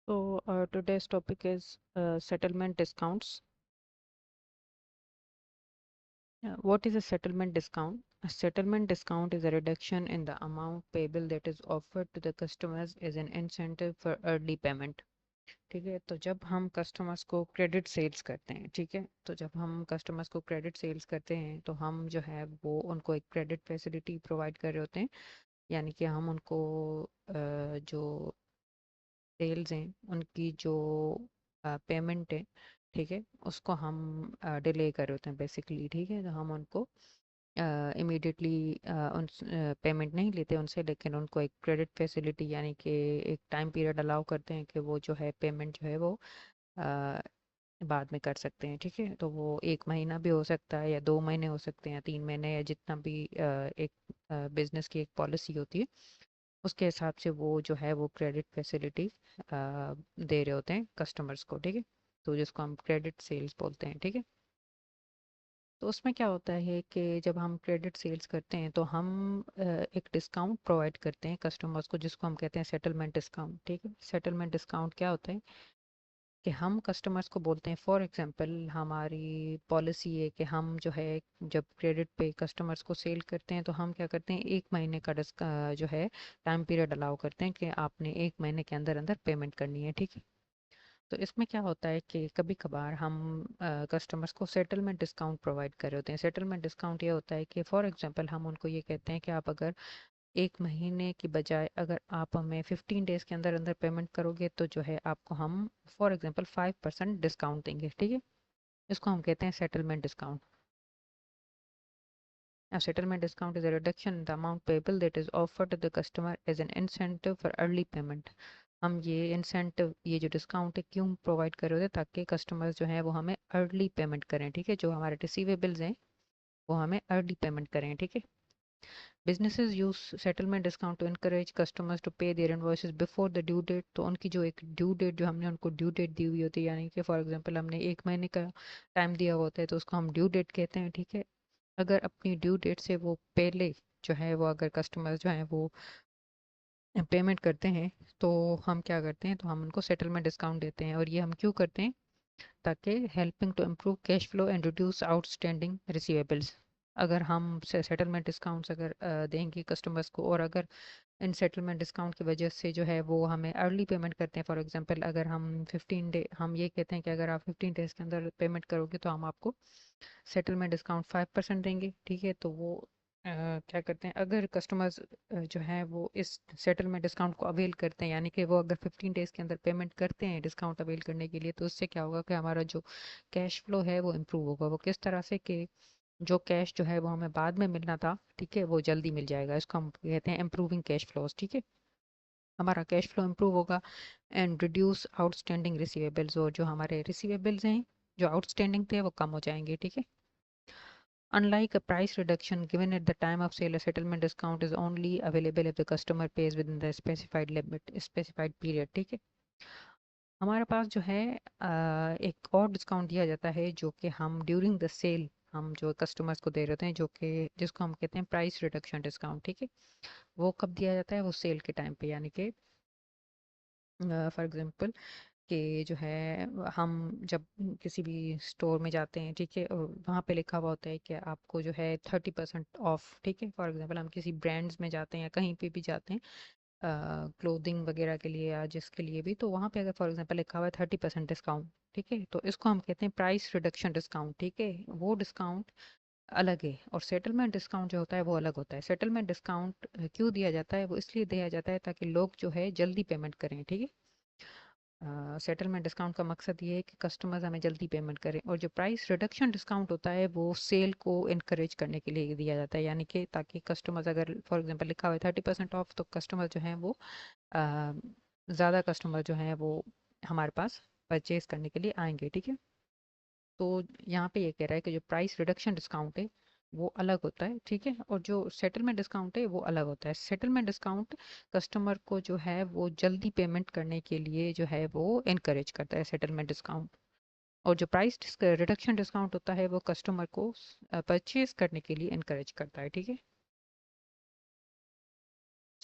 So today's topic is settlement discounts. What is a settlement discount? A settlement discount is a reduction in the amount payable that is offered to the customers as an incentive for early payment. ठीक है, तो जब हम customers को credit sales करते हैं, ठीक है, तो जब हम कस्टमर्स को क्रेडिट सेल्स करते हैं तो हम जो है वो उनको एक क्रेडिट फैसिलिटी प्रोवाइड कर रहे होते हैं। यानी कि हम उनको जो सेल्स हैं उनकी जो पेमेंट है, ठीक है, उसको हम डिले कर रहे होते हैं बेसिकली। ठीक है, तो हम उनको इमीडिएटली उन पेमेंट नहीं लेते उनसे, लेकिन उनको एक क्रेडिट फैसिलिटी यानी कि एक टाइम पीरियड अलाउ करते हैं कि वो जो है पेमेंट जो है वो अ, बाद में कर सकते हैं। ठीक है, तो वो 1 महीना भी हो सकता है या 2 महीने हो सकते हैं या 3 महीने या जितना भी एक बिजनेस की एक पॉलिसी होती है उसके हिसाब से वो जो है वो क्रेडिट फैसिलिटी दे रहे होते हैं कस्टमर्स को। ठीक है, तो जिसको हम क्रेडिट सेल्स बोलते हैं। ठीक है, तो उसमें क्या होता है कि जब हम क्रेडिट सेल्स करते हैं तो हम एक डिस्काउंट प्रोवाइड करते हैं कस्टमर्स को जिसको हम कहते हैं सेटलमेंट डिस्काउंट। ठीक है, सेटलमेंट डिस्काउंट क्या होता है कि हम कस्टमर्स को बोलते हैं, फॉर एग्जांपल हमारी पॉलिसी है कि हम जो है जब क्रेडिट पे कस्टमर्स को सेल करते हैं तो हम क्या करते हैं 1 महीने का जो है टाइम पीरियड अलाउ करते हैं कि आपने 1 महीने के अंदर अंदर पेमेंट करनी है। ठीक है, तो इसमें क्या होता है कि कभी कभार हम कस्टमर्स को सेटलमेंट डिस्काउंट प्रोवाइड कर रहे होते हैं। सेटलमेंट डिस्काउंट ये होता है कि फॉर एग्जांपल हम उनको ये कहते हैं कि आप अगर 1 महीने की बजाय अगर आप हमें 15 डेज के अंदर अंदर पेमेंट करोगे तो जो है आपको हम फॉर एग्जांपल 5% डिस्काउंट देंगे। ठीक है, इसको हम कहते हैं settlement discount. A settlement discount is a reduction in the amount payable that is offered to the customer as an incentive for early payment। हम ये इंसेंटिव, ये जो डिस्काउंट है क्यों प्रोवाइड कर रहे होते हैं ताकि कस्टमर्स जो हैं वो हमें अर्ली पेमेंट करें। ठीक है, जो हमारे रिसीवेबल्स हैं वो हमें अर्ली पेमेंट करें। ठीक है, businesses use settlement discount to encourage customers to pay their invoices before the due date। तो उनकी जो एक ड्यू डेट जो हमने उनको ड्यू डेट दी हुई होती है, यानी कि फॉर एग्जांपल हमने 1 महीने का टाइम दिया हुआ होता है तो उसको हम ड्यू डेट कहते हैं। ठीक है, अगर अपनी ड्यू डेट से वो पहले जो है वो अगर कस्टमर्स जो हैं वो पेमेंट करते हैं तो हम क्या करते हैं, तो हम उनको सेटलमेंट डिस्काउंट देते हैं। और ये हम क्यों करते हैं, ताकि helping to improve cash flow and reduce outstanding receivables. अगर हम सेटलमेंट डिस्काउंट्स अगर देंगे कस्टमर्स को और अगर इन सेटलमेंट डिस्काउंट की वजह से जो है वो हमें अर्ली पेमेंट करते हैं, फॉर एग्जांपल अगर हम 15 डे हम ये कहते हैं कि अगर आप 15 डेज के अंदर पेमेंट करोगे तो हम आपको सेटलमेंट डिस्काउंट 5% देंगे। ठीक है, तो वो क्या करते हैं, अगर कस्टमर्स जो हैं वो इस सेटलमेंट डिस्काउंट को अवेल करते हैं, यानी कि वो अगर 15 डेज के अंदर पेमेंट करते हैं डिस्काउंट अवेल करने के लिए, तो उससे क्या होगा कि हमारा जो कैश फ्लो है वो इम्प्रूव होगा। वो किस तरह से कि जो कैश जो है वो हमें बाद में मिलना था, ठीक है, वो जल्दी मिल जाएगा। इसको हम कहते हैं इम्प्रूविंग कैश फ्लोज। ठीक है, हमारा कैश फ्लो इम्प्रूव होगा एंड रिड्यूस आउटस्टैंडिंग रिसीवेबल्स, और जो हमारे रिसीवेबल्स हैं जो आउटस्टैंडिंग थे वो कम हो जाएंगे। ठीक है, unlike a price reduction given at the time of sale, a settlement discount is only available if the customer pays within the specified limit, specified period। ठीक है, हमारे पास जो है एक और डिस्काउंट दिया जाता है जो कि हम ड्यूरिंग द सेल हम जो कस्टमर्स को दे रहे होते हैं, जो कि जिसको हम कहते हैं प्राइस रिडक्शन डिस्काउंट। ठीक है, वो कब दिया जाता है, वो सेल के टाइम पे, यानी कि फॉर एग्जांपल कि जो है हम जब किसी भी स्टोर में जाते हैं, ठीक है, और वहाँ पे लिखा हुआ होता है कि आपको जो है 30% ऑफ। ठीक है, फॉर एग्जांपल हम किसी ब्रांड्स में जाते हैं या कहीं पे भी जाते हैं क्लोथिंग वगैरह के लिए या जिसके लिए भी, तो वहाँ पे अगर फॉर एग्जांपल लिखा हुआ है 30% डिस्काउंट, ठीक है, तो इसको हम कहते हैं प्राइस रिडक्शन डिस्काउंट। ठीक है, वो डिस्काउंट अलग है और सेटलमेंट डिस्काउंट जो होता है वो अलग होता है। सेटलमेंट डिस्काउंट क्यों दिया जाता है, वो इसलिए दिया जाता है ताकि लोग जो है जल्दी पेमेंट करें। ठीक है, सेटलमेंट डिस्काउंट का मकसद ये है कि कस्टमर्स हमें जल्दी पेमेंट करें। और जो प्राइस रिडक्शन डिस्काउंट होता है वो सेल को इनकरेज करने के लिए दिया जाता है, यानी कि ताकि कस्टमर्स अगर फॉर एग्जांपल लिखा हुआ है 30% ऑफ, तो कस्टमर जो हैं वो ज़्यादा कस्टमर जो हैं वो हमारे पास परचेज करने के लिए आएंगे। ठीक है, तो यहाँ पे ये कह रहा है कि जो प्राइस रिडक्शन डिस्काउंट है वो अलग होता है। ठीक है, और जो सेटलमेंट डिस्काउंट है वो अलग होता है। सेटलमेंट डिस्काउंट कस्टमर को जो है वो जल्दी पेमेंट करने के लिए जो है वो इनकरेज करता है सेटलमेंट डिस्काउंट। और जो प्राइस रिडक्शन डिस्काउंट होता है वो कस्टमर को परचेज करने के लिए इनकरेज करता है। ठीक है,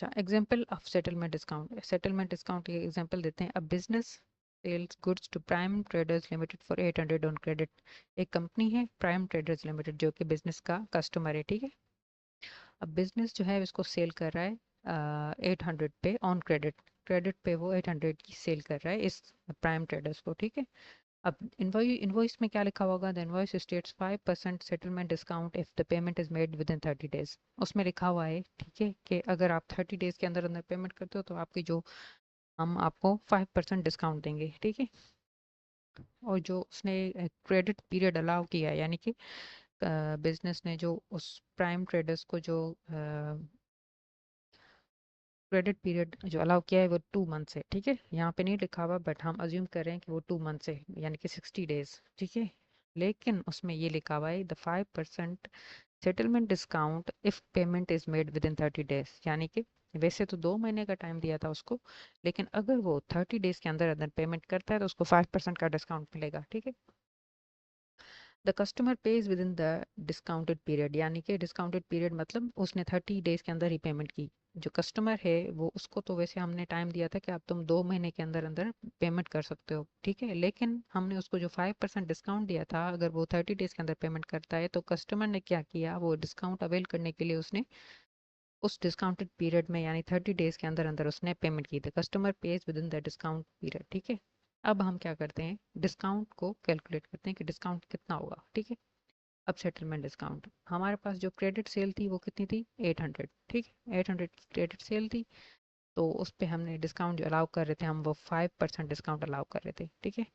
अच्छा, example of settlement discount. Settlement discount के एग्जाम्पल देते हैं। अब business sells goods to prime traders limited for 800 on credit. एक कंपनी है प्राइम ट्रेडर्स लिमिटेड जो कि बिजनेस का कस्टमर है, ठीक है। अब बिजनेस जो है इसको सेल कर रहा है 800 पे ऑन क्रेडिट। क्रेडिट पे वो 800 की सेल कर रहा है इस प्राइम ट्रेडर्स को, ठीक है। अब इनवॉइस में क्या लिखा होगा? The invoice states 5% settlement discount if the payment is made with in 30 days. उसमें लिखा हुआ है, ठीक है, कि अगर आप 30 डेज के अंदर अंदर पेमेंट करते हो तो आपकी जो हम आपको 5% डिस्काउंट देंगे, ठीक है। और जो उसने क्रेडिट पीरियड अलाउ किया है, यानी कि बिजनेस ने जो उस प्राइम ट्रेडर्स को जो क्रेडिट पीरियड जो अलाउ किया है वो 2 मंथ्स है, ठीक है। यहाँ पे नहीं लिखा हुआ बट हम अज्यूम कर रहे हैं कि वो 2 मंथ्स है, यानी कि 60 डेज, ठीक है। लेकिन उसमें ये लिखा हुआ है the 5% settlement discount if payment is made with in 30 days, यानी कि वैसे तो 2 महीने का टाइम दिया था उसको, लेकिन अगर वो 30 डेज के अंदर अंदर पेमेंट करता है तो उसको 5% का डिस्काउंट मिलेगा, ठीक है। The customer page with in the discounted period, यानी कि डिस्काउंटेड पीरियड मतलब उसने 30 डेज के अंदर ही पेमेंट की। जो कस्टमर है वो उसको तो वैसे हमने टाइम दिया था कि आप तुम 2 महीने के अंदर अंदर पेमेंट कर सकते हो, ठीक है। लेकिन हमने उसको जो 5% डिस्काउंट दिया था, अगर वो 30 डेज के अंदर पेमेंट करता है तो कस्टमर ने क्या किया, वो डिस्काउंट अवेल करने के लिए उसने उस डिस्काउंटेड पीरियड में यानी 30 डेज के अंदर अंदर उसने पेमेंट की थी। Customer page with in the discount period, ठीक है। अब हम क्या करते हैं, डिस्काउंट को कैलकुलेट करते हैं कि डिस्काउंट कितना होगा, ठीक है। अब सेटलमेंट डिस्काउंट, हमारे पास जो क्रेडिट सेल थी वो कितनी थी? 800, ठीक है। 800 की क्रेडिट सेल थी, तो उस पर हमने डिस्काउंट जो अलाउ कर रहे थे हम वो 5% डिस्काउंट अलाउ कर रहे थे, ठीक है।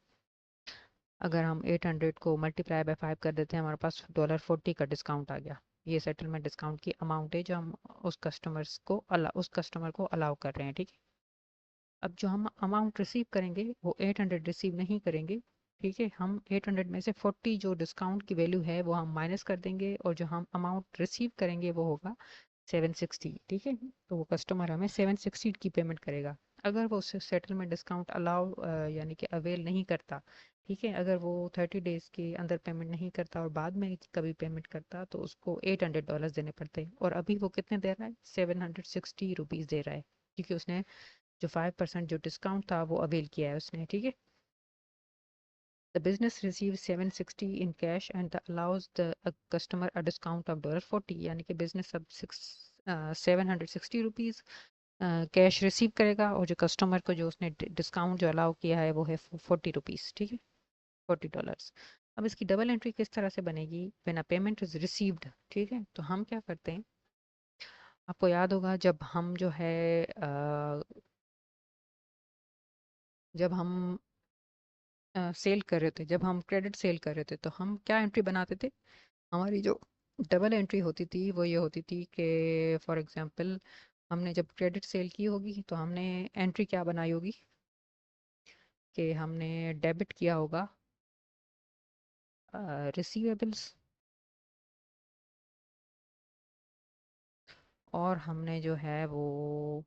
अगर हम 800 को मल्टीप्लाई बाय 5 कर देते हैं हमारे पास $40 का डिस्काउंट आ गया। ये सेटलमेंट डिस्काउंट की अमाउंट है जो हम उस कस्टमर को अलाउ कर रहे हैं, ठीक है। अब जो हम अमाउंट रिसीव करेंगे वो 800 रिसीव नहीं करेंगे, ठीक है। हम 800 में से 40 जो डिस्काउंट की वैल्यू है वो हम माइनस कर देंगे और जो हम अमाउंट रिसीव करेंगे वो होगा 760, ठीक है। तो वो कस्टमर हमें 760 की पेमेंट करेगा। अगर वो सेटलमेंट डिस्काउंट अलाउ यानी कि अवेल नहीं करता, ठीक है, अगर वो 30 डेज के अंदर पेमेंट नहीं करता और बाद में कभी पेमेंट करता तो उसको $800 देने पड़ते हैं। और अभी वो कितने दे रहा है? ₹760 दे रहा है, क्योंकि उसने जो 5% जो डिस्काउंट था वो अवेल किया है उसने, ठीक है। The business receives 760 in cash and allows the customer a discount of $40, यानी कि बिजनेस अब 760 रुपीज़ कैश रिसीव करेगा और जो कस्टमर को जो उसने डिस्काउंट जो अलाउ किया है वो है 40 रुपीज़, ठीक है, $40। अब इसकी डबल एंट्री किस तरह से बनेगी? When a payment is received, ठीक है। तो हम क्या करते हैं, आपको याद होगा जब हम जो है जब हम सेल कर रहे थे, जब हम क्रेडिट सेल कर रहे थे तो हम क्या एंट्री बनाते थे? हमारी जो डबल एंट्री होती थी वो ये होती थी कि फॉर एग्जांपल हमने जब क्रेडिट सेल की होगी तो हमने एंट्री क्या बनाई होगी कि हमने डेबिट किया होगा रिसीवेबल्स, और हमने जो है वो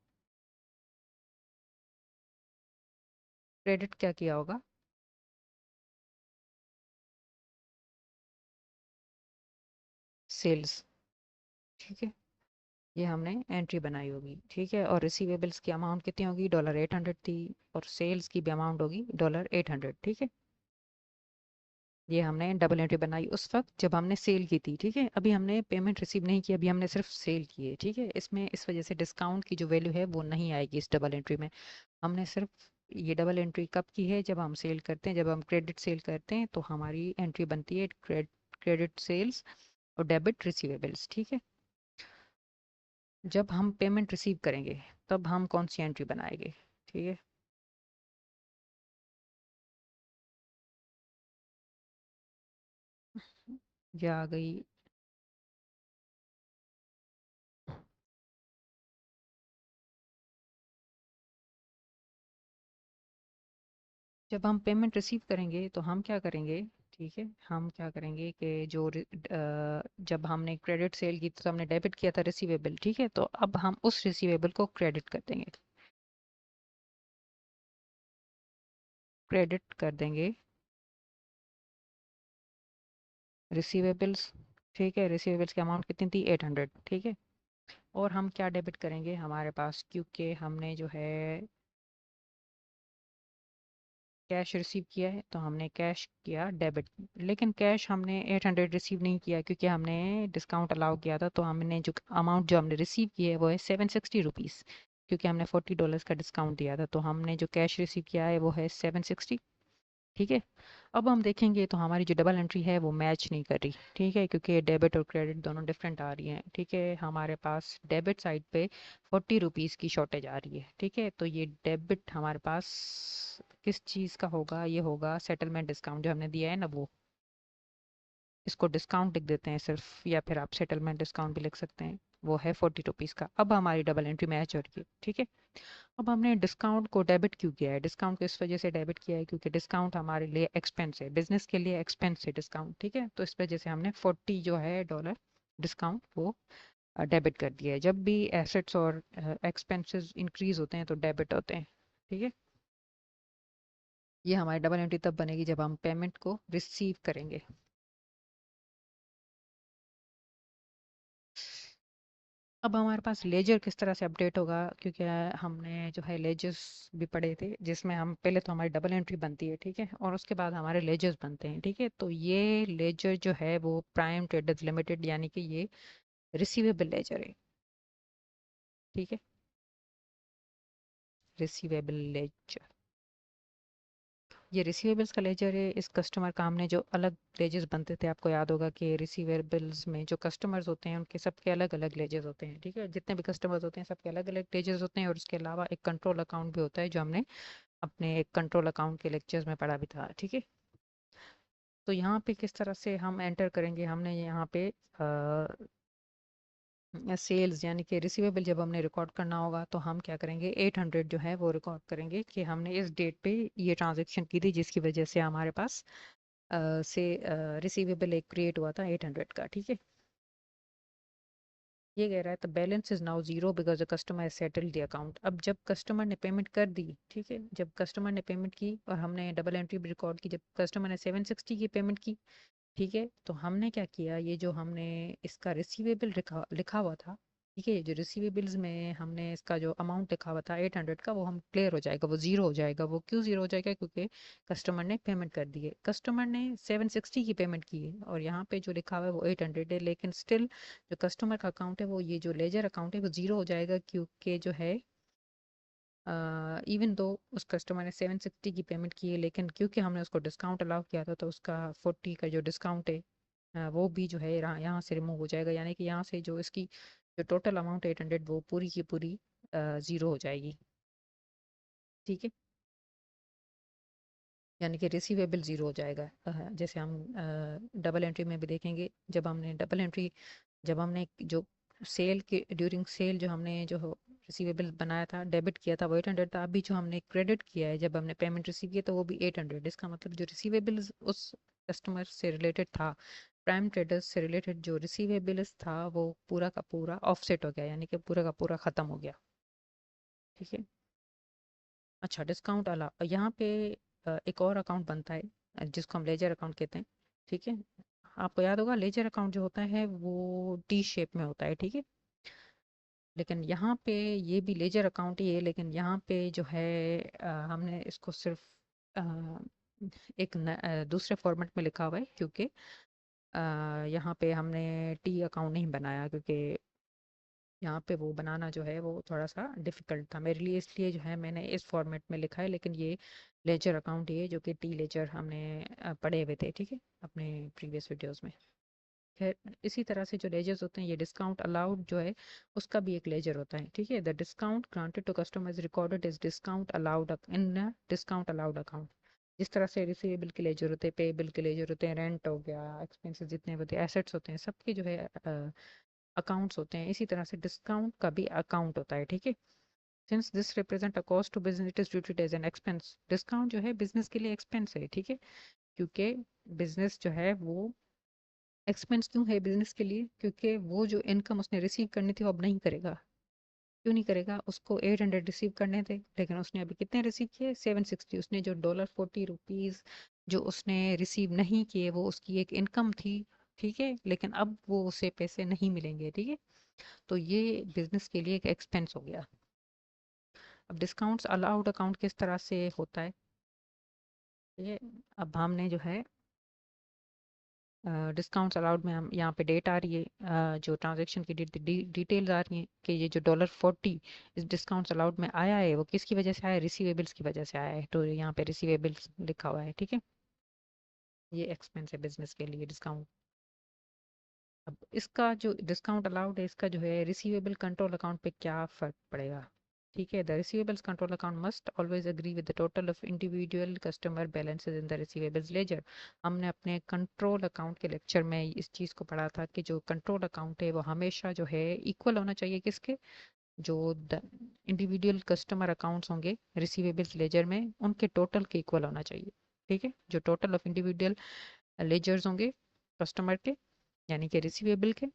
क्रेडिट क्या किया होगा? सेल्स, ठीक है। ये हमने एंट्री बनाई होगी, ठीक है। और रिसीवेबल्स की अमाउंट कितनी होगी? $800 थी। और सेल्स की भी अमाउंट होगी $800, ठीक है। ये हमने डबल एंट्री बनाई उस वक्त जब हमने सेल की थी, ठीक है। अभी हमने पेमेंट रिसीव नहीं की, अभी हमने सिर्फ सेल की है, ठीक है। इसमें इस वजह से डिस्काउंट की जो वैल्यू है वो नहीं आएगी इस डबल एंट्री में। हमने सिर्फ ये डबल एंट्री कब की है? जब हम सेल करते हैं, जब हम क्रेडिट सेल करते हैं तो हमारी एंट्री बनती है क्रेडिट सेल्स और डेबिट रिसीवेबल्स, ठीक है। जब हम पेमेंट रिसीव करेंगे तब हम कौन सी एंट्री बनाएंगे, ठीक है। ये आ गई। जब हम पेमेंट रिसीव करेंगे तो हम क्या करेंगे, ठीक है, हम क्या करेंगे कि जब हमने क्रेडिट सेल की तो हमने डेबिट किया था रिसीवेबल, ठीक है। तो अब हम उस रिसीवेबल को क्रेडिट कर देंगे, क्रेडिट कर देंगे रिसीवेबल्स, ठीक है। रिसीवेबल्स की अमाउंट कितनी थी? 800, ठीक है। और हम क्या डेबिट करेंगे हमारे पास, क्योंकि हमने जो है कैश रिसीव किया है तो हमने कैश किया डेबिट। लेकिन कैश हमने 800 रिसीव नहीं किया क्योंकि हमने डिस्काउंट अलाउ किया था, तो हमने जो अमाउंट जो हमने रिसीव की है वो है 760 रुपीज़, क्योंकि हमने $40 का डिस्काउंट दिया था। तो हमने जो कैश रिसीव किया है वो है 760। ठीक है। अब हम देखेंगे तो हमारी जो डबल एंट्री है वो मैच नहीं कर रही। ठीक है, क्योंकि डेबिट और क्रेडिट दोनों डिफरेंट आ रही हैं। ठीक है, हमारे पास डेबिट साइड पे 40 रुपीज़ की शॉर्टेज आ रही है। ठीक है, तो ये डेबिट हमारे पास किस चीज़ का होगा, ये होगा सेटलमेंट डिस्काउंट जो हमने दिया है ना वो। इसको डिस्काउंट लिख देते हैं सिर्फ, या फिर आप सेटलमेंट डिस्काउंट भी लिख सकते हैं। वो है 40 रुपीज़ का। अब हमारी डबल एंट्री मैच हो रही है। ठीक है। अब हमने डिस्काउंट को डेबिट क्यों किया है, डिस्काउंट को इस वजह से डेबिट किया है क्योंकि डिस्काउंट हमारे लिए एक्सपेंस है, बिजनेस के लिए एक्सपेंस है डिस्काउंट। ठीक है, तो इस वजह से हमने 40 जो है डॉलर डिस्काउंट वो डेबिट कर दिया है। जब भी एसेट्स और एक्सपेंसेस इंक्रीज होते हैं तो डेबिट होते हैं। ठीक है, ये हमारी डबल एंट्री तब बनेगी जब हम पेमेंट को रिसीव करेंगे। अब हमारे पास लेजर किस तरह से अपडेट होगा, क्योंकि हमने जो है लेजर्स भी पढ़े थे, जिसमें हम पहले तो हमारी डबल एंट्री बनती है। ठीक है, और उसके बाद हमारे लेजर्स बनते हैं। ठीक है, तो ये लेजर जो है वो प्राइम ट्रेडर्स लिमिटेड यानी कि ये रिसीवेबल लेजर है। ठीक है, रिसीवेबल लेजर, ये रिसीवेबल्स का लेजर है। इस कस्टमर का हमने जो अलग लेजर्स बनते थे, आपको याद होगा कि रिसीवेबल्स में जो कस्टमर्स होते हैं उनके सबके अलग अलग लेजर्स होते हैं। ठीक है, जितने भी कस्टमर्स होते हैं सबके अलग अलग लेजर्स होते हैं, और उसके अलावा एक कंट्रोल अकाउंट भी होता है जो हमने अपने एक कंट्रोल अकाउंट के लेक्चर्स में पढ़ा भी था। ठीक है, तो यहाँ पे किस तरह से हम एंटर करेंगे, हमने यहाँ पे सेल्स यानी कि रिसीवेबल जब हमने रिकॉर्ड करना होगा तो हम क्या करेंगे, 800 जो है वो रिकॉर्ड करेंगे कि हमने इस डेट पे ये ट्रांजेक्शन की थी, जिसकी वजह से हमारे पास से रिसीवेबल एक क्रिएट हुआ था 800 का। ठीक है, ये कह रहा है the balance is now zero because the customer has settled the account. अब जब कस्टमर ने पेमेंट कर दी, ठीक है, जब कस्टमर ने पेमेंट की और हमने डबल एंट्री भी रिकॉर्ड की, जब कस्टमर ने 760 की पेमेंट की, ठीक है, तो हमने क्या किया, ये जो हमने इसका रिसीवेबल लिखा लिखा हुआ था, ठीक है, जो रिसीवेबल्स में हमने इसका जो अमाउंट लिखा हुआ था 800 का, वो हम क्लियर हो जाएगा, वो जीरो हो जाएगा। वो क्यों जीरो हो जाएगा, क्योंकि कस्टमर ने पेमेंट कर दी है। कस्टमर ने 760 की पेमेंट की है और यहाँ पे जो लिखा हुआ है वो 800 है, लेकिन स्टिल जो कस्टमर का अकाउंट है वो, ये जो लेजर अकाउंट है वो जीरो हो जाएगा, क्योंकि जो है इवन दो उस कस्टमर ने 760 की पेमेंट की है, लेकिन क्योंकि हमने उसको डिस्काउंट अलाउ किया था तो उसका 40 का जो डिस्काउंट है वो भी जो है यहाँ से रिमूव हो जाएगा, यानी कि यहाँ से जो इसकी जो टोटल अमाउंट 800 वो पूरी की पूरी ज़ीरो हो जाएगी। ठीक है, यानी कि रिसीवेबल ज़ीरो हो जाएगा। जैसे हम डबल एंट्री में भी देखेंगे, जब हमने जो सेल के ड्यूरिंग सेल जो हमने जो रिसीवेबल बनाया था, डेबिट किया था वो 800 था। अभी जो हमने क्रेडिट किया है जब हमने पेमेंट रिसीव किया तो वो भी 800। इसका मतलब जो रिसीवेबल उस कस्टमर से रिलेटेड था, प्राइम ट्रेडर्स से रिलेटेड जो रिसीवेबल्स था, वो पूरा का पूरा ऑफसेट हो गया, यानी कि पूरा का पूरा ख़त्म हो गया। ठीक है, अच्छा, डिस्काउंट अला यहाँ पे एक और अकाउंट बनता है जिसको हम लेजर अकाउंट कहते हैं। ठीक है, आपको याद होगा लेजर अकाउंट जो होता है वो टी शेप में होता है। ठीक है, लेकिन यहाँ पे ये भी लेजर अकाउंट ही है, लेकिन यहाँ पे जो है हमने इसको सिर्फ अ, एक दूसरे फॉर्मेट में लिखा हुआ है, क्योंकि अ, यहाँ पे हमने टी अकाउंट नहीं बनाया, क्योंकि यहाँ पे वो बनाना जो है वो थोड़ा सा डिफ़िकल्ट था मेरे लिए, इसलिए जो है मैंने इस फॉर्मेट में लिखा है। लेकिन ये लेजर अकाउंट ही है जो कि टी लेजर हमने पढ़े हुए थे, ठीक है, अपने प्रीवियस वीडियोस में। खैर, इसी तरह से जो लेजर्स होते हैं, ये डिस्काउंट अलाउड जो है उसका भी एक लेजर होता है। ठीक है, the discount granted to customer is recorded is discount allowed in discount allowed account. जिस तरह से रिसीवेबल के लेजर होते हैं, पेएबल के लेजर होते हैं, रेंट हो गया, एक्सपेंसेस जितने होते हैं, एसेट्स होते हैं, सबके जो है अकाउंट्स होते हैं, इसी तरह से डिस्काउंट का भी अकाउंट होता है। ठीक है, since this represent a cost to business it is treated as an expense. Discount जो है बिजनेस के लिए एक्सपेंस है। ठीक है, क्योंकि बिजनेस जो है वो एक्सपेंस क्यों है बिजनेस के लिए, क्योंकि वो जो इनकम उसने रिसीव करनी थी वो अब नहीं करेगा। क्यों नहीं करेगा, उसको 800 रिसीव करने थे, लेकिन उसने अभी कितने रिसीव किए, 760। उसने जो $40 जो उसने रिसीव नहीं किए वो उसकी एक इनकम थी। ठीक है, लेकिन अब वो उसे पैसे नहीं मिलेंगे। ठीक है, तो ये बिजनेस के लिए एक एक्सपेंस हो गया। अब डिस्काउंट्स अलाउड अकाउंट किस तरह से होता है, ये अब हमने जो है डिस्काउंट्स अलाउड में हम यहाँ पे डेट आ रही है, जो ट्रांजैक्शन की डिटेल्स आ रही हैं कि ये जो $40 इस डिस्काउंट्स अलाउड में आया है वो किसकी वजह से आया है, रिसीवेबल्स की वजह से आया है। तो यहाँ पे रिसीवेबल्स लिखा हुआ है, ठीक है। ये एक्सपेंस है बिजनेस के लिए डिस्काउंट। अब इसका जो डिस्काउंट अलाउड है इसका जो है रिसीवेबल कंट्रोल अकाउंट पे क्या फर्क पड़ेगा, ठीक है। The receivables control account must always agree with the total of individual customer balances in the receivables ledger. हमने अपने कंट्रोल अकाउंट के लेक्चर में इस चीज़ को पढ़ा था कि जो कंट्रोल अकाउंट है वो हमेशा जो है इक्वल होना चाहिए किसके, जो द इंडिविजुअल कस्टमर अकाउंट्स होंगे रिसीवेबल्स लेजर में उनके टोटल के इक्वल होना चाहिए, ठीक है। जो टोटल ऑफ इंडिविजुअल लेजर्स होंगे कस्टमर के यानी कि रिसीवेबल के,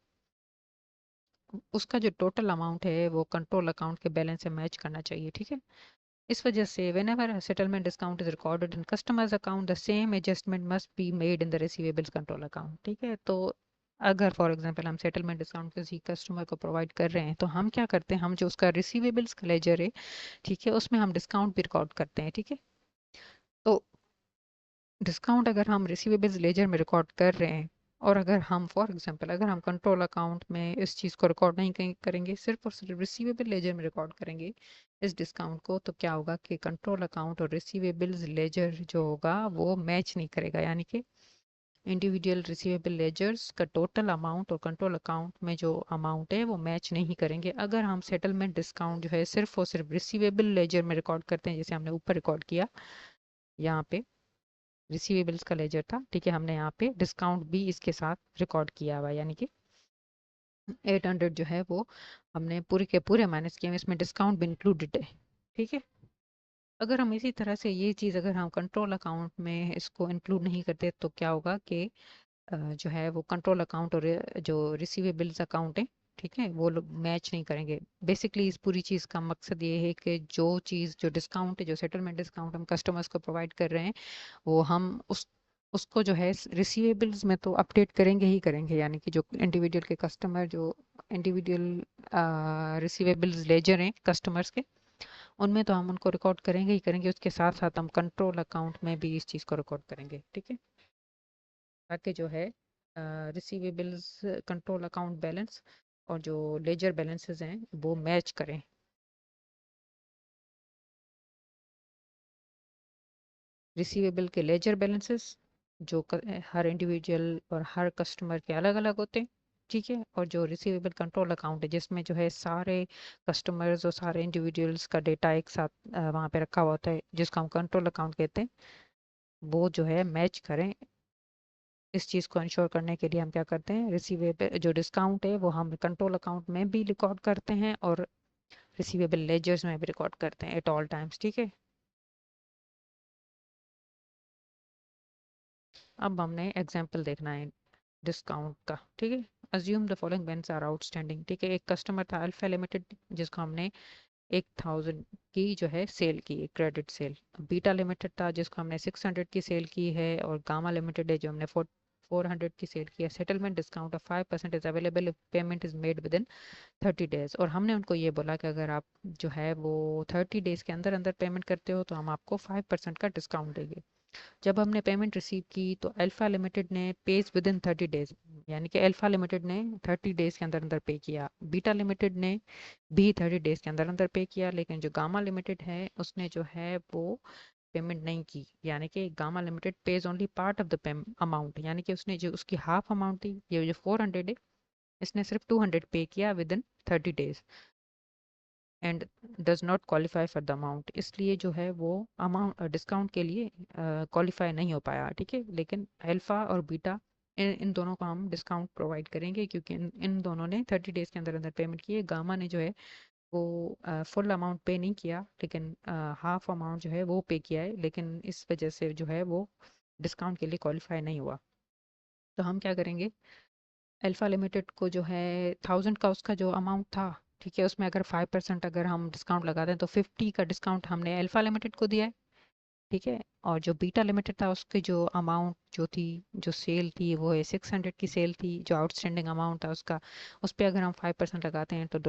उसका जो टोटल अमाउंट है वो कंट्रोल अकाउंट के बैलेंस से मैच करना चाहिए, ठीक है। इस वजह से whenever a settlement discount is recorded in customer's account the same adjustment must be made in the receivables control account, ठीक है। तो अगर फॉर एग्जांपल हम सेटलमेंट डिस्काउंट किसी कस्टमर को प्रोवाइड कर रहे हैं तो हम क्या करते हैं, हम जो उसका रिसीवेबल्स का लेजर है, ठीक है, उसमें हम डिस्काउंट भी रिकॉर्ड करते हैं, ठीक है। तो डिस्काउंट अगर हम रिसीवेबल्स लेजर में रिकॉर्ड कर रहे हैं और अगर हम फॉर एग्जांपल अगर हम कंट्रोल अकाउंट में इस चीज़ को रिकॉर्ड नहीं करेंगे, सिर्फ और सिर्फ रिसीवेबल लेजर में रिकॉर्ड करेंगे इस डिस्काउंट को, तो क्या होगा कि कंट्रोल अकाउंट और रिसीवेबल्स लेजर जो होगा वो मैच नहीं करेगा, यानी कि इंडिविजुअल रिसीवेबल लेजर्स का टोटल अमाउंट और कंट्रोल अकाउंट में जो अमाउंट है वो मैच नहीं करेंगे अगर हम सेटलमेंट डिस्काउंट जो है सिर्फ और सिर्फ रिसीवेबल लेजर में रिकॉर्ड करते हैं, जैसे हमने ऊपर रिकॉर्ड किया यहाँ पे रिसीवेबल्स का लेजर था, ठीक है। हमने यहाँ पे डिस्काउंट भी इसके साथ रिकॉर्ड किया हुआ, यानी कि 800 जो है वो हमने पूरे के पूरे माइनस किए, इसमें डिस्काउंट भी इंक्लूडेड है, ठीक है। अगर हम इसी तरह से ये चीज़ अगर हम कंट्रोल अकाउंट में इसको इंक्लूड नहीं करते तो क्या होगा कि जो है वो कंट्रोल अकाउंट और जो रिसीवेबल्स अकाउंट है, ठीक है, वो लोग मैच नहीं करेंगे। बेसिकली इस पूरी चीज़ का मकसद ये है कि जो चीज़ जो डिस्काउंट है, जो सेटलमेंट डिस्काउंट हम कस्टमर्स को प्रोवाइड कर रहे हैं वो हम उसको जो है रिसीवेबल्स में तो अपडेट करेंगे ही करेंगे, यानी कि जो इंडिविजुअल के कस्टमर जो इंडिविजुअल रिसीवेबल्स लेजर हैं कस्टमर्स के उनमें तो हम उनको रिकॉर्ड करेंगे ही करेंगे, उसके साथ साथ हम कंट्रोल अकाउंट में भी इस चीज़ को रिकॉर्ड करेंगे, ठीक है, ताकि जो है रिसीवेबल्स कंट्रोल अकाउंट बैलेंस और जो लेजर बैलेंसेस हैं वो मैच करें। रिसीवेबल के लेजर बैलेंसेस जो हर इंडिविजुअल और हर कस्टमर के अलग अलग होते हैं, ठीक है। और जो रिसीवेबल कंट्रोल अकाउंट है जिसमें जो है सारे कस्टमर्स और सारे इंडिविजुअल्स का डेटा एक साथ वहाँ पे रखा हुआ होता है जिसको हम कंट्रोल अकाउंट कहते हैं, वो जो है मैच करें। इस चीज़ को इंश्योर करने के लिए हम क्या करते हैं, रिसीवेबल जो डिस्काउंट है वो हम कंट्रोल अकाउंट में भी रिकॉर्ड करते हैं और रिसीवेबल लेजर्स में भी रिकॉर्ड करते हैं एट ऑल टाइम्स, ठीक है। अब हमने एग्जाम्पल देखना है डिस्काउंट का, ठीक है। Assume the following balances are outstanding, ठीक है। एक कस्टमर था अल्फा लिमिटेड जिसको हमने 1000 की जो है सेल की है, क्रेडिट सेल। बीटा लिमिटेड था जिसको हमने 600 की सेल की है, और गामा लिमिटेड है जो हमने 400 की सेल की है। Settlement discount of 5% is available if payment is made with in 30 days. और हमने उनको ये बोला कि अगर आप जो है वो 30 डेज के अंदर अंदर पेमेंट करते हो तो हम आपको 5% का डिस्काउंट देंगे। जब हमने पेमेंट रिसीव की तो अल्फा लिमिटेड ने पेज विद इन 30 डेज, यानी कि अल्फा लिमिटेड ने 30 डेज के अंदर अंदर पे किया। बीटा लिमिटेड ने भी 30 डेज के अंदर अंदर पे किया, लेकिन जो गामा लिमिटेड है उसने जो है वो पेमेंट नहीं की, यानी कि gamma limited page only part of the amount, यानी कि उसने जो उसकी हाफ अमाउंट थी ये जो 400 है इसने सिर्फ 200 पे किया with in 30 days and does not qualify for the amount, इसलिए जो है वो अमाउंट डिस्काउंट के लिए क्वालिफाई नहीं हो पाया, ठीक है। लेकिन अल्फा और बीटा इन दोनों को हम डिस्काउंट प्रोवाइड करेंगे क्योंकि इन दोनों ने 30 डेज के अंदर अंदर पेमेंट की है। गामा ने जो है वो फुल अमाउंट पे नहीं किया, लेकिन हाफ अमाउंट जो है वो पे किया है, लेकिन इस वजह से जो है वो डिस्काउंट के लिए क्वालिफाई नहीं हुआ। तो हम क्या करेंगे, अल्फा लिमिटेड को जो है 1000 का उसका जो अमाउंट था, ठीक है, उसमें अगर 5% अगर हम डिस्काउंट लगा दें तो 50 का डिस्काउंट हमने अल्फा लिमिटेड को दिया है, ठीक है। और जो बीटा लिमिटेड था उसकी जो अमाउंट जो थी, जो सेल थी, वो है 600 की सेल थी। जो आउटस्टैंडिंग अमाउंट था उसका, उस पर अगर हम 5% लगाते हैं तो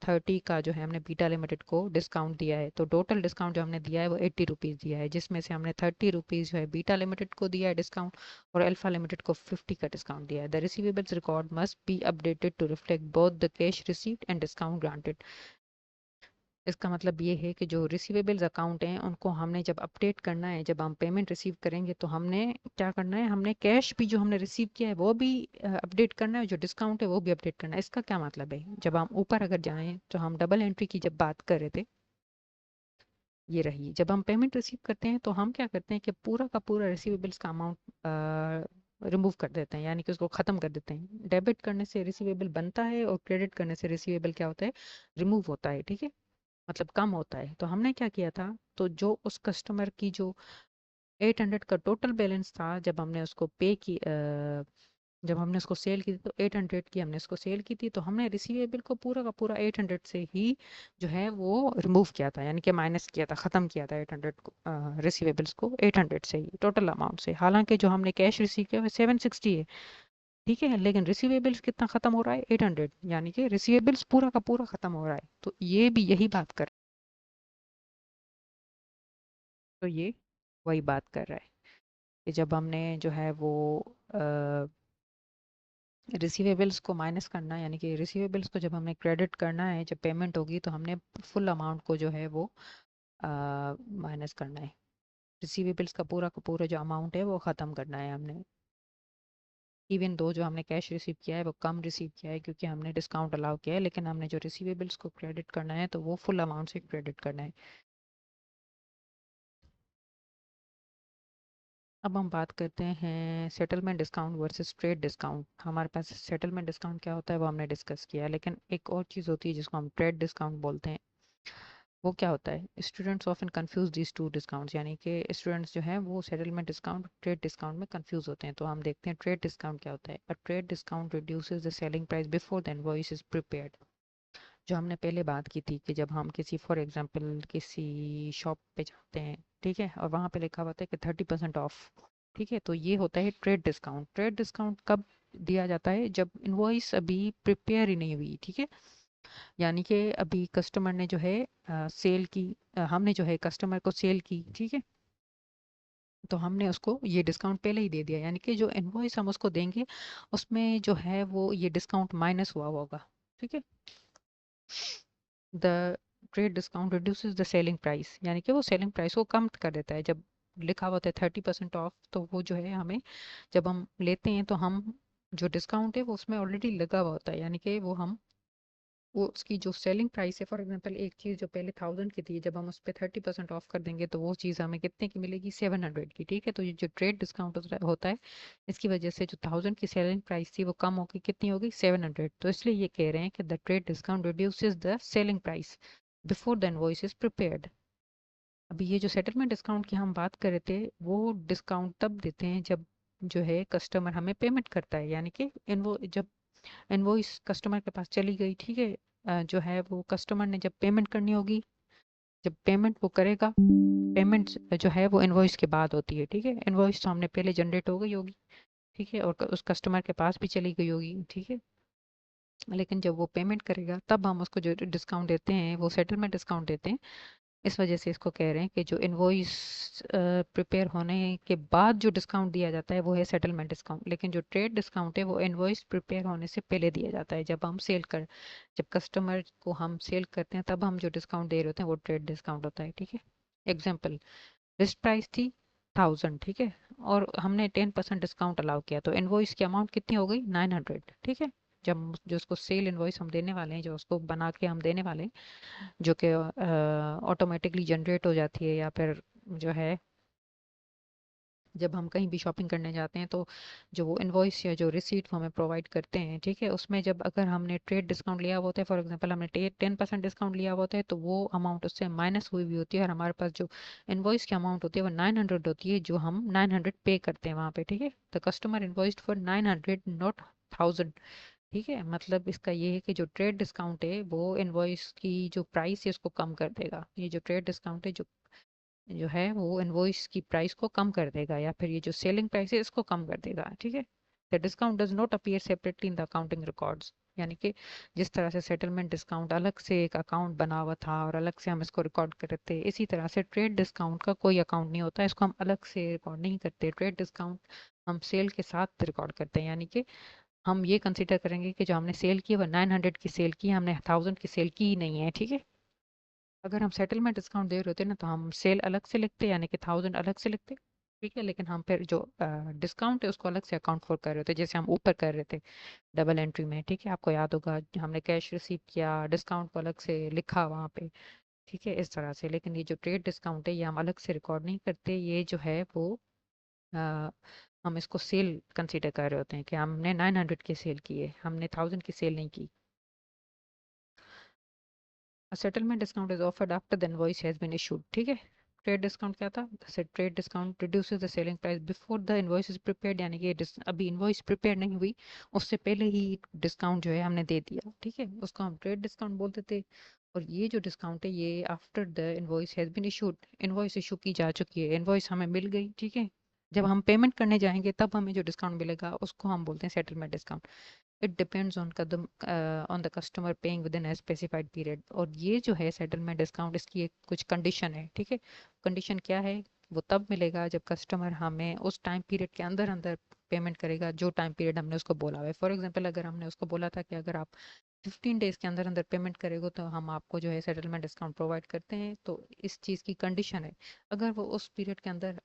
$30 का जो है हमने बीटा लिमिटेड को डिस्काउंट दिया है। तो टोटल डिस्काउंट जो हमने दिया है वो ₹80 दिया है, जिसमें से हमने ₹30 जो है बीटा लिमिटेड को दिया है डिस्काउंट, और अल्फा लिमिटेड को 50 का डिस्काउंट दिया है। The receivables record must be updated to reflect both the cash receipt and discount granted. इसका मतलब ये है कि जो रिसीवेबल्स अकाउंट हैं उनको हमने जब अपडेट करना है, जब हम पेमेंट रिसीव करेंगे तो हमने क्या करना है, हमने कैश भी जो हमने रिसीव किया है वो भी अपडेट करना है, जो डिस्काउंट है वो भी अपडेट करना है। इसका क्या मतलब है, जब हम ऊपर अगर जाएं तो हम डबल एंट्री की जब बात कर रहे थे, ये रही, जब हम पेमेंट रिसीव करते हैं तो हम क्या करते हैं कि पूरा का पूरा रिसीवेबल्स का अमाउंट रिमूव कर देते हैं, यानी कि उसको ख़त्म कर देते हैं। डेबिट करने से रिसीवेबल बनता है और क्रेडिट करने से रिसीवेबल क्या होता है, रिमूव होता है, ठीक है, मतलब कम होता है। तो हमने क्या किया था, तो जो उस कस्टमर की जो 800 का टोटल बैलेंस था, जब हमने उसको पे की जब हमने उसको सेल की थी, तो 800 की हमने उसको सेल की थी, तो हमने रिसीवेबल को पूरा का पूरा 800 से ही जो है वो रिमूव किया था, यानी कि माइनस किया था, ख़त्म किया था 800 को, रिसीवेबल्स को 800 से ही टोटल अमाउंट से। हालांकि जो हमने कैश रिसीव किया वो 760 है, ठीक है, लेकिन रिसीवेबल्स कितना ख़त्म हो रहा है, 800, यानी कि रिसीवेबल्स पूरा का पूरा ख़त्म हो रहा है। तो ये भी यही बात कर, तो ये वही बात कर रहा है कि जब हमने जो है वो रिसीवेबल्स को माइनस करना, यानी कि रिसीवेबल्स को जब हमने क्रेडिट करना है, जब पेमेंट होगी तो हमने फुल अमाउंट को जो है वो माइनस करना है। रिसीवेबल्स का पूरा जो अमाउंट है वो ख़त्म करना है हमने। इवन दो जो हमने कैश रिसीव किया है वो कम रिसीव किया है क्योंकि हमने डिस्काउंट अलाउ किया है, लेकिन हमने जो रिसीवेबल्स को क्रेडिट करना है तो वो फुल अमाउंट से क्रेडिट करना है। अब हम बात करते हैं settlement discount versus trade discount. हमारे पास सेटलमेंट डिस्काउंट क्या होता है वो हमने डिस्कस किया है, लेकिन एक और चीज़ होती है जिसको हम ट्रेड डिस्काउंट बोलते हैं। वो क्या होता है, students often confuse these two discounts, यानी कि स्टूडेंट्स जो हैं वो सेटलमेंट डिस्काउंट ट्रेड डिस्काउंट में कंफ्यूज होते हैं। तो हम देखते हैं ट्रेड डिस्काउंट क्या होता है। अ trade discount reduces the selling price before the invoice is prepared. जो हमने पहले बात की थी कि जब हम किसी फॉर एग्जांपल किसी शॉप पे जाते हैं, ठीक है, और वहाँ पे लिखा हुआ है कि 30% ऑफ, ठीक है, तो ये होता है ट्रेड डिस्काउंट। ट्रेड डिस्काउंट कब दिया जाता है, जब इनवॉइस अभी प्रिपेयर ही नहीं हुई, ठीक है, यानी कि अभी कस्टमर ने जो है सेल की, हमने जो है कस्टमर को सेल की, ठीक है, तो हमने उसको ये डिस्काउंट पहले ही दे दिया, यानी कि जो इनवॉइस हम उसको देंगे उसमें जो है वो ये डिस्काउंट माइनस हुआ होगा, ठीक है। The trade discount reduces the selling price, यानी कि वो सेलिंग प्राइस को कम कर देता है। जब लिखा होता है 30% ऑफ, तो वो जो है हमें जब हम लेते हैं तो हम जो डिस्काउंट है वो उसमें ऑलरेडी लगा हुआ होता है, यानी कि वो उसकी जो सेलिंग प्राइस है, फॉर एग्जांपल एक चीज़ जो पहले 1000 की थी, जब हम उस पर 30% ऑफ कर देंगे तो वो चीज़ हमें कितने की मिलेगी, 700 की, ठीक है। तो ये जो ट्रेड डिस्काउंट होता है, इसकी वजह से जो 1000 की सेलिंग प्राइस थी वो कम होगी, कितनी होगी, 700। तो इसलिए ये कह रहे हैं कि the trade discount reduces the selling price before the invoice is prepared. अभी ये जो सेटलमेंट डिस्काउंट की हम बात कर रहे थे, वो डिस्काउंट तब देते हैं जब जो है कस्टमर हमें पेमेंट करता है, यानी कि जब इनवॉइस कस्टमर के पास चली गई, ठीक है, जो है वो कस्टमर ने जब पेमेंट करनी होगी, जब पेमेंट वो करेगा, पेमेंट जो है वो इनवॉइस के बाद होती है, ठीक है। इनवॉइस तो हमने पहले जनरेट हो गई होगी, ठीक है, और उस कस्टमर के पास भी चली गई होगी, ठीक है, लेकिन जब वो पेमेंट करेगा तब हम उसको जो डिस्काउंट देते हैं वो सेटलमेंट डिस्काउंट देते हैं। इस वजह से इसको कह रहे हैं कि जो इनवॉइस प्रिपेयर होने के बाद जो डिस्काउंट दिया जाता है वो है सेटलमेंट डिस्काउंट, लेकिन जो ट्रेड डिस्काउंट है वो इनवॉइस प्रिपेयर होने से पहले दिया जाता है। जब कस्टमर को हम सेल करते हैं तब हम जो डिस्काउंट दे रहे होते हैं वो ट्रेड डिस्काउंट होता है, ठीक है। एग्जाम्पल, लिस्ट प्राइस थी 1000, ठीक है, और हमने 10% डिस्काउंट अलाउ किया, तो इनवॉइस की अमाउंट कितनी हो गई, 900, ठीक है। जब जो उसको सेल इनवॉइस हम देने वाले हैं, जो उसको बना के हम देने वाले हैं, जो कि ऑटोमेटिकली जनरेट हो जाती है, या फिर जो है जब हम कहीं भी शॉपिंग करने जाते हैं तो जो वो इनवॉइस या जो रिसीट वो हमें प्रोवाइड करते हैं, ठीक है, उसमें जब अगर हमने ट्रेड डिस्काउंट लिया हुआ होता है, फॉर एग्जांपल हमने 10% डिस्काउंट लिया हुआ होता है, तो वो अमाउंट उससे माइनस हुई हुई होती है, और हमारे पास जो इनवॉइस की अमाउंट होती है वो 900 होती है, जो हम 900 पे करते हैं वहाँ पे, ठीक है। The customer invoiced for 900 not 1000, ठीक है। मतलब इसका ये है कि जो ट्रेड डिस्काउंट है वो इनवॉइस की जो प्राइस है उसको कम कर देगा। ये जो ट्रेड डिस्काउंट है जो जो है वो इनवॉइस की प्राइस को कम कर देगा, या फिर ये जो सेलिंग प्राइस है इसको कम कर देगा, ठीक है। The discount does not appear separately in the accounting records, यानी कि जिस तरह से सेटलमेंट डिस्काउंट अलग से एक अकाउंट बना हुआ था और अलग से हम इसको रिकॉर्ड करते थे, इसी तरह से ट्रेड डिस्काउंट का कोई अकाउंट नहीं होता, इसको हम अलग से रिकॉर्ड नहीं करते। ट्रेड डिस्काउंट हम सेल के साथ रिकॉर्ड करते हैं, यानी कि हम ये कंसिडर करेंगे कि जो हमने सेल की है वो 900 की सेल की, हमने 1000 की सेल की ही नहीं है, ठीक है। अगर हम सेटलमेंट डिस्काउंट दे रहे होते ना तो हम सेल अलग से लिखते, यानी कि 1000 अलग से लिखते, ठीक है। लेकिन हम फिर जो डिस्काउंट है उसको अलग से अकाउंट फॉर कर रहे होते, जैसे हम ऊपर कर रहे थे डबल एंट्री में, ठीक है। आपको याद होगा हमने कैश रिसीव किया, डिस्काउंट को अलग से लिखा वहाँ पे, ठीक है, इस तरह से। लेकिन ये जो ट्रेड डिस्काउंट है ये हम अलग से रिकॉर्ड नहीं करते, ये जो है वो अ, हम इसको सेल कंसीडर कर रहे होते हैं कि हमने 900 की सेल की है, हमने 1000 की सेल नहीं की। Settlement discount is offered after the invoice has been issued, ठीक है। ट्रेड डिस्काउंट क्या था? Trade discount reduces the selling price before the invoice is prepared, यानी कि अभी इनवॉइस प्रिपेयर नहीं हुई उससे पहले ही डिस्काउंट जो है हमने दे दिया, ठीक है, उसको हम ट्रेड डिस्काउंट बोलते थे। और ये जो डिस्काउंट है ये after the invoice has been issued, invoice issue की जा चुकी है, इनवॉइस हमें मिल गई, ठीक है। जब हम पेमेंट करने जाएंगे तब हमें जो डिस्काउंट मिलेगा उसको हम बोलते हैं settlement discount. It depends on Kadam on the customer paying with in a specified period. और ये जो है सेटलमेंट डिस्काउंट इसकी एक कुछ कंडीशन है, ठीक है। कंडीशन क्या है? वो तब मिलेगा जब कस्टमर हमें उस टाइम पीरियड के अंदर अंदर पेमेंट करेगा जो टाइम पीरियड हमने उसको बोला हुआ है। फॉर एग्जांपल अगर हमने उसको बोला था कि अगर आप 15 डेज के अंदर अंदर पेमेंट करेगा तो हम आपको जो है सेटलमेंट डिस्काउंट प्रोवाइड करते हैं, तो इस चीज़ की कंडीशन है। अगर वो उस पीरियड के अंदर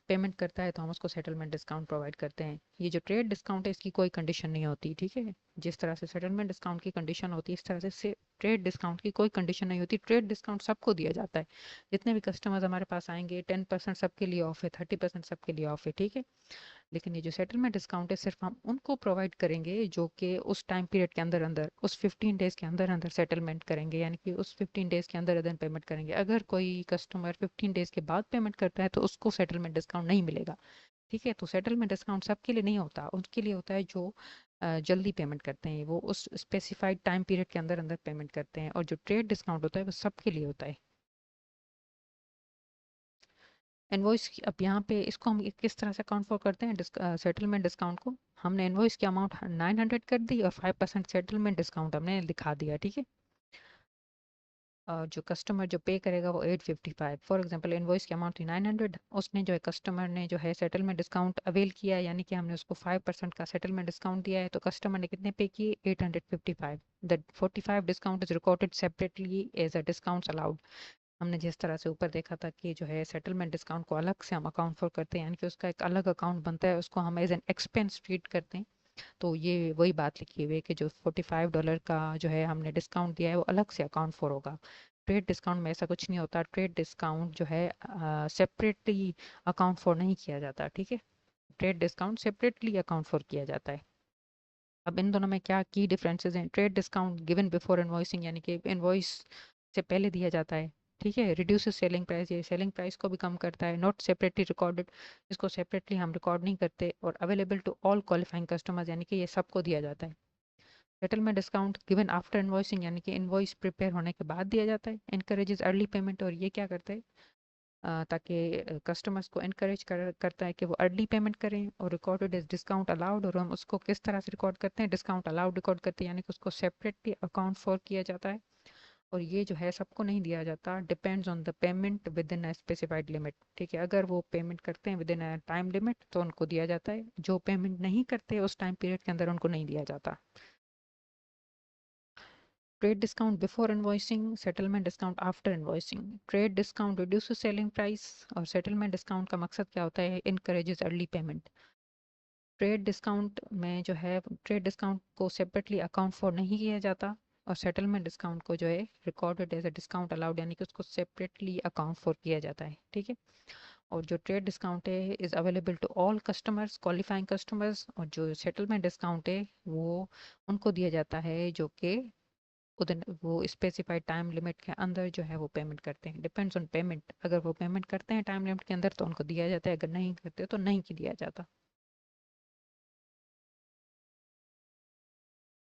पेमेंट करता है तो हम उसको सेटलमेंट डिस्काउंट प्रोवाइड करते हैं। ये जो ट्रेड डिस्काउंट है इसकी कोई कंडीशन नहीं होती, ठीक है। जिस तरह से सेटलमेंट डिस्काउंट की कंडीशन होती है इस तरह से ट्रेड डिस्काउंट की कोई कंडीशन नहीं होती। ट्रेड डिस्काउंट सबको दिया जाता है, जितने भी कस्टमर्स हमारे पास आएंगे 10% सबके लिए ऑफ है, 30% सबके लिए ऑफ है, ठीक है। लेकिन ये जो सेटलमेंट डिस्काउंट है सिर्फ हम उनको प्रोवाइड करेंगे जो कि उस टाइम पीरियड के अंदर अंदर उस 15 डेज के अंदर अंदर सेटलमेंट करेंगे, यानी कि उस 15 डेज के अंदर अंदर पेमेंट करेंगे। अगर कोई कस्टमर 15 डेज के बाद पेमेंट करता है तो उसको सेटलमेंट डिस्काउंट नहीं मिलेगा, ठीक है। तो सेटलमेंट डिस्काउंट सबके लिए नहीं होता, उनके लिए होता है जो जल्दी पेमेंट करते हैं, वो उस स्पेसिफाइड टाइम पीरियड के अंदर अंदर पेमेंट करते हैं। और जो ट्रेड डिस्काउंट होता है वो सबके लिए होता है। इनवॉइस अब यहाँ पे इसको हम किस तरह से अकाउंट फॉर करते हैं सेटलमेंट डिस्काउंट को? हमने इनवॉइस की अमाउंट 900 कर दी और 5% सेटलमेंट डिस्काउंट हमने दिखा दिया, ठीक है। जो कस्टमर जो पे करेगा वो 855, फॉर एग्जांपल इनवॉइस की अमाउंट थी 900, उसने जो है कस्टमर ने जो है सेटलमेंट डिस्काउंट अवेल किया, यानी कि हमने उसको 5% का सेटलमेंट डिस्काउंट दिया है, तो कस्टमर ने कितने पे किए? 855। The 45 discount is recorded separately as a discounts allowed. हमने जिस तरह से ऊपर देखा था कि जो है सेटलमेंट डिस्काउंट को अलग से हम अकाउंट फॉर करते हैं, यानी कि उसका एक अलग अकाउंट बनता है, उसको हम एज एन एक्सपेंस ट्रीट करते हैं। तो ये वही बात लिखी हुई है कि जो $45 का जो है हमने डिस्काउंट दिया है वो अलग से अकाउंट फॉर होगा। ट्रेड डिस्काउंट में ऐसा कुछ नहीं होता, ट्रेड डिस्काउंट जो है सेपरेटली अकाउंट फॉर नहीं किया जाता, ठीक है। Trade discount separately account for किया जाता है। अब इन दोनों में क्या की डिफरेंसेस हैं? Trade discount given before invoicing, यानी कि इनवॉइस से पहले दिया जाता है, ठीक है। रिड्यूसेस सेलिंग प्राइस, ये सेलिंग प्राइस को भी कम करता है। नॉट सेपरेटली रिकॉर्डेड, इसको सेपरेटली हम रिकॉर्ड नहीं करते। और available to all qualifying customers, यानी कि ये सबको दिया जाता है। Settlement discount given after invoicing, यानी कि इनवॉइस प्रिपेयर होने के बाद दिया जाता है। इनकरेजेस अर्ली पेमेंट, और ये क्या करता है ताकि कस्टमर्स को इनकरेज करता है कि वो अर्ली पेमेंट करें। और रिकॉर्डेड इज डिस्काउंट अलाउड, और हम उसको किस तरह से रिकॉर्ड करते हैं? डिस्काउंट अलाउड रिकॉर्ड करते हैं, यानी कि उसको सेपरेटली अकाउंट फॉर किया जाता है। और ये जो है सबको नहीं दिया जाता, depends on the payment with in a specified limit, ठीक है। अगर वो पेमेंट करते हैं with in a time limit तो उनको दिया जाता है, जो पेमेंट नहीं करते उस टाइम पीरियड के अंदर उनको नहीं दिया जाता। Trade discount before invoicing, settlement discount after invoicing. Trade discount reduces selling price, और सेटलमेंट डिस्काउंट का मकसद क्या होता है? Encourages early payment. Trade discount में जो है ट्रेड डिस्काउंट को सेपरेटली अकाउंट फॉर नहीं किया जाता, और सेटलमेंट डिस्काउंट को जो है recorded as a discount allowed, यानी कि उसको सेपरेटली अकाउंट फॉर किया जाता है, ठीक है। और जो ट्रेड डिस्काउंट है is available to all customers qualifying customers, और जो सेटलमेंट डिस्काउंट है वो उनको दिया जाता है जो कि उधर वो स्पेसिफाइड टाइम लिमिट के अंदर जो है वो पेमेंट करते हैं। डिपेंड्स ऑन पेमेंट, अगर वो पेमेंट करते हैं टाइम लिमिट के अंदर तो उनको दिया जाता है, अगर नहीं करते तो नहीं की दिया जाता।